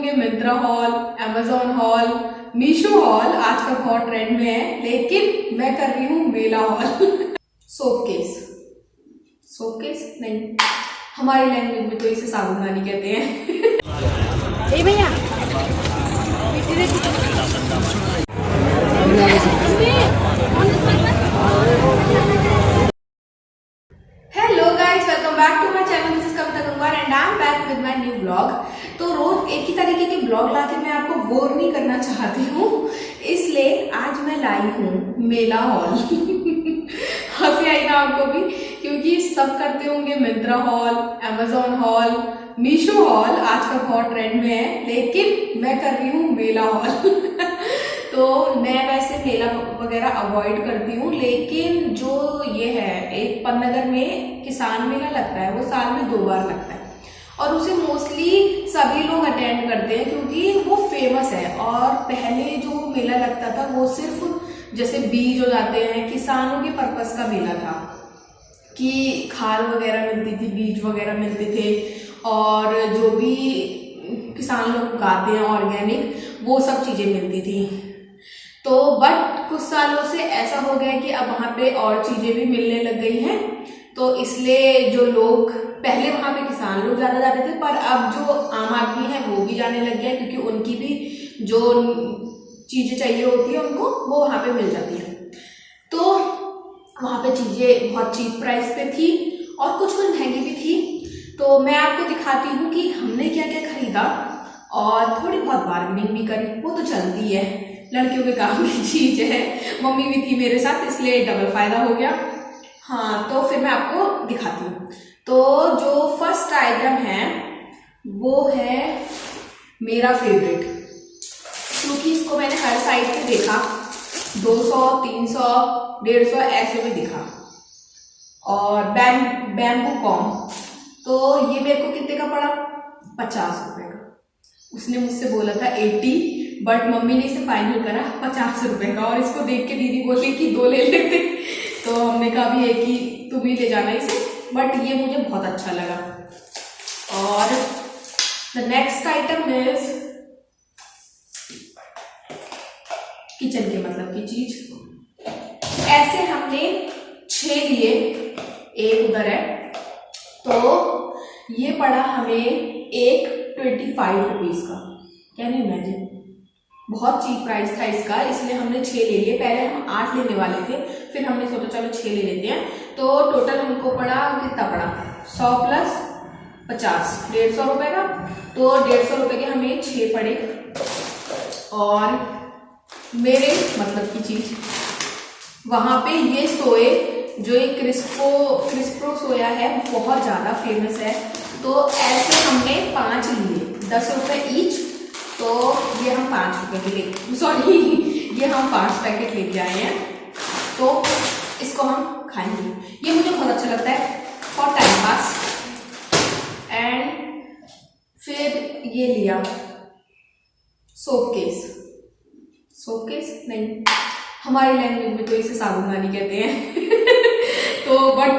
होंगे Myntra hall, Amazon hall, Meesho hall आज का बहुत ट्रेंड में है, लेकिन मैं कर रही हूँ मेला हॉल। सोप केस नहीं, हमारी लैंग्वेज में तो इसे साबुनदानी कहते हैं। ए भैया hello guys, welcome back to my channel. This is Kavita Gangwar and I am back with my new blog. तो रोज एक ही तरीके के ब्लॉग लाके मैं आपको बोर नहीं करना चाहती हूँ, इसलिए आज मैं लाई हूँ मेला हॉल। हंसी आई ना आपको भी, क्योंकि सब करते होंगे Myntra hall, Amazon hall, Meesho hall आज का बहुत ट्रेंड में है, लेकिन मैं कर रही हूँ मेला हॉल। तो मैं वैसे मेला वगैरह अवॉइड करती हूँ, लेकिन जो ये है एक पन्नगर में किसान मेला लगता है, वो साल में 2 बार लगता है और उसे मोस्टली सभी लोग अटेंड करते हैं क्योंकि वो फेमस है। और पहले जो मेला लगता था वो सिर्फ जैसे बीज हो जाते हैं, किसानों के पर्पस का मेला था कि खाद वगैरह मिलती थी, बीज वगैरह मिलते थे और जो भी किसान लोग उगाते हैं ऑर्गेनिक, वो सब चीजें मिलती थी। तो बट कुछ सालों से ऐसा हो गया कि अब वहाँ पे और चीजें भी मिलने लग गई हैं, तो इसलिए जो लोग पहले वहाँ पे किसान लोग ज्यादा जाते थे, पर अब जो आम आदमी है वो भी जाने लग गया, क्योंकि उनकी भी जो चीजें चाहिए होती है उनको वो वहाँ पे मिल जाती है। तो वहाँ पे चीजें बहुत चीप प्राइस पे थी और कुछ महंगी भी थी। तो मैं आपको दिखाती हूँ कि हमने क्या क्या खरीदा और थोड़ी बहुत बार्गेनिंग भी करी, वो तो चलती है, लड़कियों के काम की चीज है। मम्मी भी थी मेरे साथ, इसलिए डबल फायदा हो गया। हाँ, तो फिर मैं आपको दिखाती हूँ। तो जो फर्स्ट आइटम है वो है मेरा फेवरेट, क्योंकि इसको मैंने हर साइड पे देखा, 200, 300, 150 ऐसे में दिखा। और बैम्बू कॉम, तो ये मेरे को कितने का पड़ा? 50 रुपए का। उसने मुझसे बोला था 80, बट मम्मी ने इसे फाइनल करा 50 रुपए का। और इसको देख के दीदी बोली कि 2 ले लेते, तो हमने कहा भी एक ही तुम ही ले जाना इसे, बट ये मुझे बहुत अच्छा लगा। और the next item is kitchen के मतलब की चीज। ऐसे हमने 6 लिए, एक उधर है, तो ये पड़ा हमें एक 25 रुपीज का। कैन यू इमेजिन, बहुत चीप प्राइस था इसका, इसलिए हमने 6 ले लिए। पहले हम 8 लेने वाले थे, फिर हमने सोचा चलो 6 ले लेते हैं। तो टोटल हमको पड़ा, कितना पड़ा? 100 प्लस 50, 150 रुपए का। तो 150 रुपए के हमें 6 पड़े। और मेरे मतलब की चीज, वहां पे ये सोए, जो एक क्रिस्प्रो सोया है, बहुत ज्यादा फेमस है। तो ऐसे हमने 5 लिए, 10 रुपए ईच। तो ये हम 5 रुपए के लिए, सॉरी, ये हम 5 पैकेट लेके आए हैं, तो इसको हम खाएंगे। ये मुझे बहुत अच्छा लगता है फॉर टाइम पास। एंड फिर ये लिया सोप केस नहीं, हमारी लैंग्वेज में तो इसे साबुनदानी कहते हैं। तो बट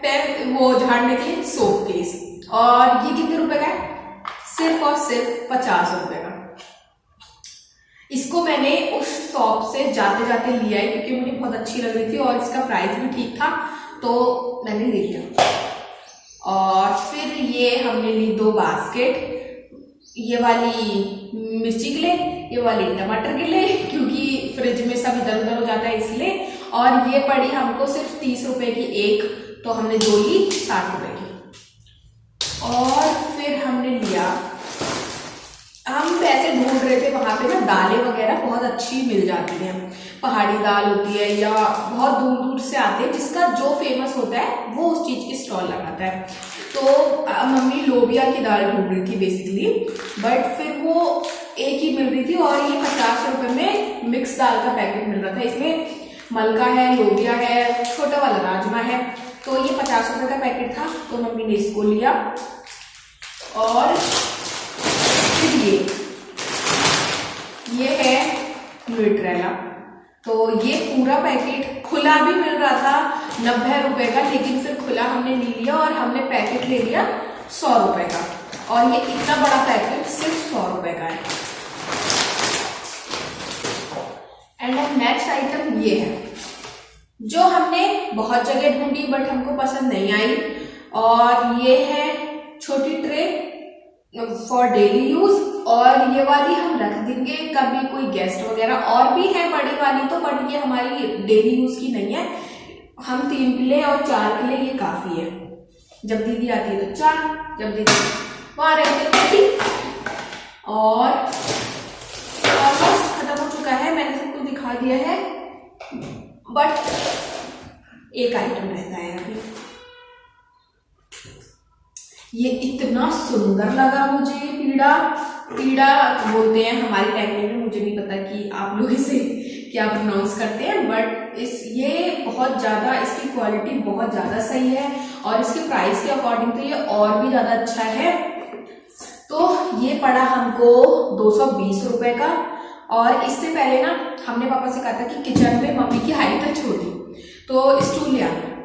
पैर वो झाड़ने के लिए सोप केस। और ये कितने रुपए का है? सिर्फ और सिर्फ 50 रुपए का। इसको मैंने उस शॉप से जाते जाते लिया है, क्योंकि मुझे बहुत अच्छी लग रही थी और इसका प्राइस भी ठीक था, तो मैंने ले लिया। और फिर ये हमने ली 2 बास्केट, ये वाली मिर्ची के लिए, ये वाली टमाटर के लिए, क्योंकि फ्रिज में सब इधर उधर हो जाता है इसलिए। और ये पड़ी हमको सिर्फ 30 रुपए की एक, तो हमने 2 ली 60 रुपए की। और फिर हमने लिया, हम वैसे ढूंढ रहे थे वहां पे ना दालें वगैरह बहुत अच्छी मिल जाती हैं, पहाड़ी दाल होती है या बहुत दूर दूर से आते हैं, जिसका जो फेमस होता है वो उस चीज की स्टॉल लगाता है। तो मम्मी लोबिया की दाल ढूंढ रही थी बेसिकली, बट फिर वो एक ही मिल रही थी और ये 50 रुपए में मिक्स दाल का पैकेट मिल रहा था। इसमें मलका है, लोबिया है, छोटा वाला राजमा है। तो ये 50 रुपए का पैकेट था, तो मम्मी ने इसको लिया। और फिर ये है न्यूट्रेला, तो ये पूरा पैकेट खुला भी मिल रहा था 90 रुपए का, लेकिन फिर खुला हमने नहीं लिया और हमने पैकेट ले लिया 100 रुपए का। और ये इतना बड़ा पैकेट सिर्फ 100 रुपए का है। ये है जो हमने बहुत जगह ढूंढी बट हमको पसंद नहीं आई। और ये है छोटी ट्रे फॉर डेली यूज, और ये वाली हम रख देंगे कभी कोई गेस्ट वगैरह। और भी है बड़ी वाली तो, बट ये हमारी डेली यूज की नहीं है। हम 3 किले और 4 किले ये काफी है। जब दीदी आती है तो 4, जब दीदी वहां रहती है। और ऑलमोस्ट खत्म हो चुका है, मैंने सब कुछ दिखा दिया है, बट एक आइटम रहता है अभी। ये इतना सुंदर लगा मुझे, पीड़ा बोलते हैं हमारी लैंग्वेज में, मुझे नहीं पता कि आप लोग इसे क्या प्रोनाउंस करते हैं, बट ये बहुत ज्यादा, इसकी क्वालिटी बहुत ज्यादा सही है और इसके प्राइस के अकॉर्डिंग तो ये और भी ज्यादा अच्छा है। तो ये पड़ा हमको 220 रुपए का। और इससे पहले ना हमने पापा से कहा था कि किचन में मम्मी की हाइट है छोटी, तो स्टूल ले आना।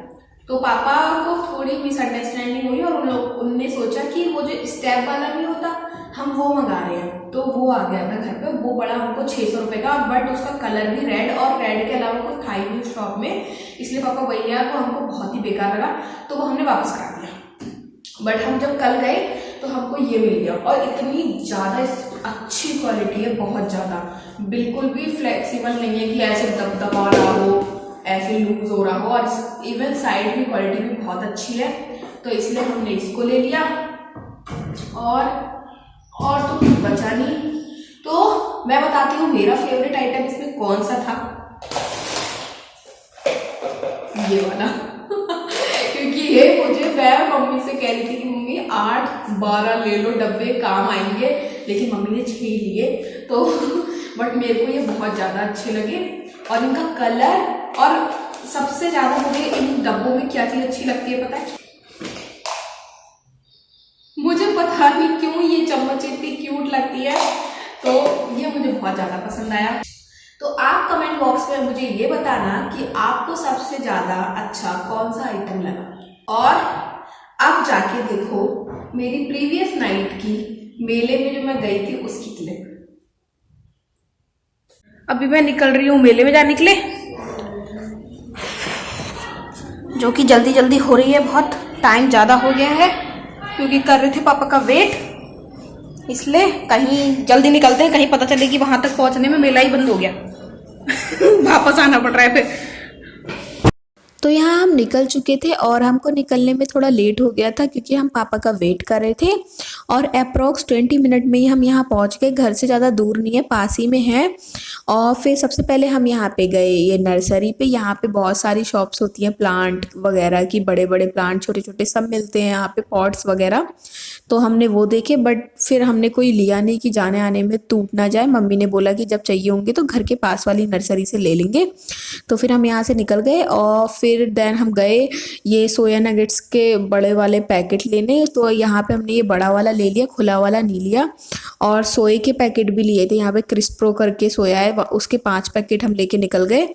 तो पापा को थोड़ी मिसअंडरस्टैंडिंग हुई और उनने सोचा कि वो जो स्टेप वाला नहीं होता, हम वो मंगा रहे हैं। तो वो आ गया था घर पे, वो पड़ा हमको 600 रुपए का, बट उसका कलर भी रेड, और रेड के अलावा कुछ था ही नहीं शॉप में, इसलिए पापा वही लिया। तो हमको बहुत ही बेकार लगा, तो वो हमने वापस करा दिया। बट हम जब कल गए तो हमको ये मिल गया, और इतनी ज्यादा अच्छी क्वालिटी है, बहुत ज्यादा, बिल्कुल भी फ्लेक्सिबल नहीं है कि ऐसे दबदबा रहा हो, ऐसे लूज हो रहा हो, और इवन साइड की क्वालिटी भी बहुत अच्छी है। तो इसलिए हमने इसको ले लिया। और तो कुछ बचा नहीं, तो मैं बताती हूँ मेरा फेवरेट आइटम इसमें कौन सा था। ये वाला क्योंकि ये मैं मम्मी से कह रही थी कि मम्मी 8-12 ले लो, डब्बे काम आएंगे, लेकिन मम्मी ने 6 लिए। तो बट मेरे को ये बहुत ज्यादा अच्छे लगे, और इनका कलर, और सबसे ज्यादा मुझे इन डब्बों में क्या चीज अच्छी लगती है पता है? मुझे पता नहीं क्यों ये चम्मच इतनी क्यूट लगती है, तो ये मुझे बहुत ज्यादा पसंद आया। तो आप कमेंट बॉक्स में मुझे ये बताना कि आपको सबसे ज्यादा अच्छा कौन सा आइटम लगा। और अब जाके देखो मेरी प्रीवियस नाइट की मेले में जो मैं गई थी उसकी क्लिप। अभी मैं निकल रही हूँ मेले में जाने के लिए, जो कि जल्दी जल्दी हो रही है, बहुत टाइम ज़्यादा हो गया है क्योंकि कर रहे थे पापा का वेट, इसलिए कहीं जल्दी निकलते हैं, कहीं पता चले कि वहां तक पहुंचने में मेला ही बंद हो गया वापस आना पड़ रहा है फिर। तो यहाँ हम निकल चुके थे और हमको निकलने में थोड़ा लेट हो गया था क्योंकि हम पापा का वेट कर रहे थे, और अप्रॉक्स 20 मिनट में ही हम यहाँ पहुँच गए। घर से ज़्यादा दूर नहीं है, पास ही में है। और फिर सबसे पहले हम यहाँ पे गए ये नर्सरी पे। यहाँ पे बहुत सारी शॉप्स होती हैं प्लांट वगैरह की, बड़े बड़े प्लांट छोटे छोटे सब मिलते हैं यहाँ पे, पॉट्स वगैरह। तो हमने वो देखे, बट फिर हमने कोई लिया नहीं कि जाने आने में टूट ना जाए। मम्मी ने बोला कि जब चाहिए होंगे तो घर के पास वाली नर्सरी से ले लेंगे। तो फिर हम यहाँ से निकल गए और फिर देन हम गए ये सोया नगेट्स के बड़े वाले पैकेट लेने। तो यहाँ पे हमने ये बड़ा वाला ले लिया, खुला वाला नहीं लिया। और सोए के पैकेट भी लिए थे, यहाँ पे क्रिस्प्रो करके सोया है, उसके 5 पैकेट हम लेके निकल गए।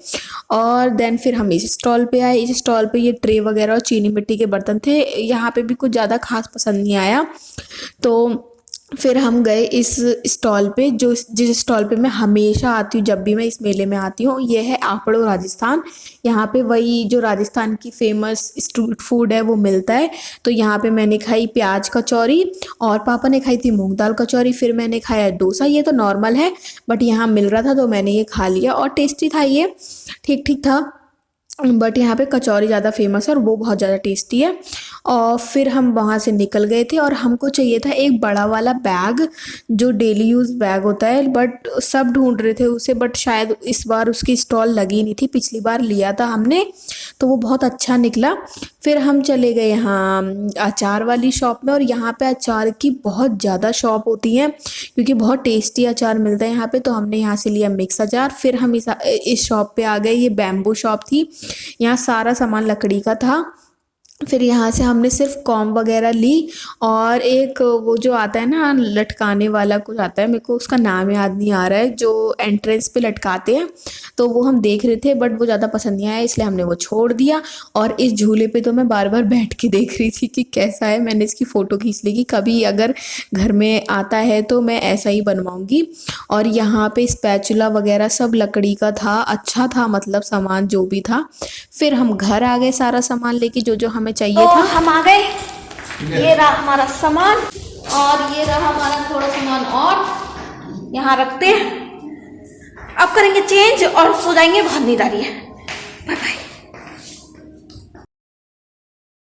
और देन फिर हम इस स्टॉल पे आए। इस स्टॉल पे ये ट्रे वगैरह और चीनी मिट्टी के बर्तन थे। यहाँ पे भी कुछ ज़्यादा खास पसंद नहीं आया, तो फिर हम गए इस स्टॉल पे, जो जिस स्टॉल पे मैं हमेशा आती हूँ जब भी मैं इस मेले में आती हूँ। ये है आकड़ो राजस्थान। यहाँ पे वही जो राजस्थान की फेमस स्ट्रीट फूड है वो मिलता है। तो यहाँ पे मैंने खाई प्याज कचौरी, और पापा ने खाई थी मूंग दाल कचौरी। फिर मैंने खाया डोसा, ये तो नॉर्मल है बट यहाँ मिल रहा था तो मैंने ये खा लिया, और टेस्टी था ये, ठीक ठीक था। बट यहाँ पे कचौरी ज़्यादा फेमस है और वो बहुत ज़्यादा टेस्टी है। और फिर हम वहाँ से निकल गए थे और हमको चाहिए था एक बड़ा वाला बैग, जो डेली यूज़ बैग होता है, बट सब ढूंढ रहे थे उसे, बट शायद इस बार उसकी स्टॉल लगी नहीं थी। पिछली बार लिया था हमने तो वो बहुत अच्छा निकला। फिर हम चले गए यहाँ अचार वाली शॉप में, और यहाँ पे अचार की बहुत ज़्यादा शॉप होती हैं क्योंकि बहुत टेस्टी अचार मिलता है यहाँ पे। तो हमने यहाँ से लिया मिक्स अचार। फिर हम इस शॉप पे आ गए, ये बैम्बू शॉप थी। यहाँ सारा सामान लकड़ी का था फिर यहाँ से हमने सिर्फ कॉम्ब वगैरह ली और एक वो जो आता है ना लटकाने वाला कुछ आता है, मेरे को उसका नाम याद नहीं आ रहा है, जो एंट्रेंस पे लटकाते हैं, तो वो हम देख रहे थे बट वो ज़्यादा पसंद नहीं आया इसलिए हमने वो छोड़ दिया। और इस झूले पे तो मैं बार बार बैठ के देख रही थी कि कैसा है, मैंने इसकी फ़ोटो खींच ली कि कभी अगर घर में आता है तो मैं ऐसा ही बनवाऊँगी। और यहाँ पे स्पैचुला वगैरह सब लकड़ी का था, अच्छा था मतलब सामान जो भी था। फिर हम घर आ गए सारा सामान लेके जो जो हमें चाहिए तो था। हम आ गए, ये रहा हमारा सामान और ये रहा हमारा थोड़ा सामान और यहाँ रखते हैं। अब करेंगे चेंज और सो जाएंगे, बहुत नींद आ रही है। Bye bye.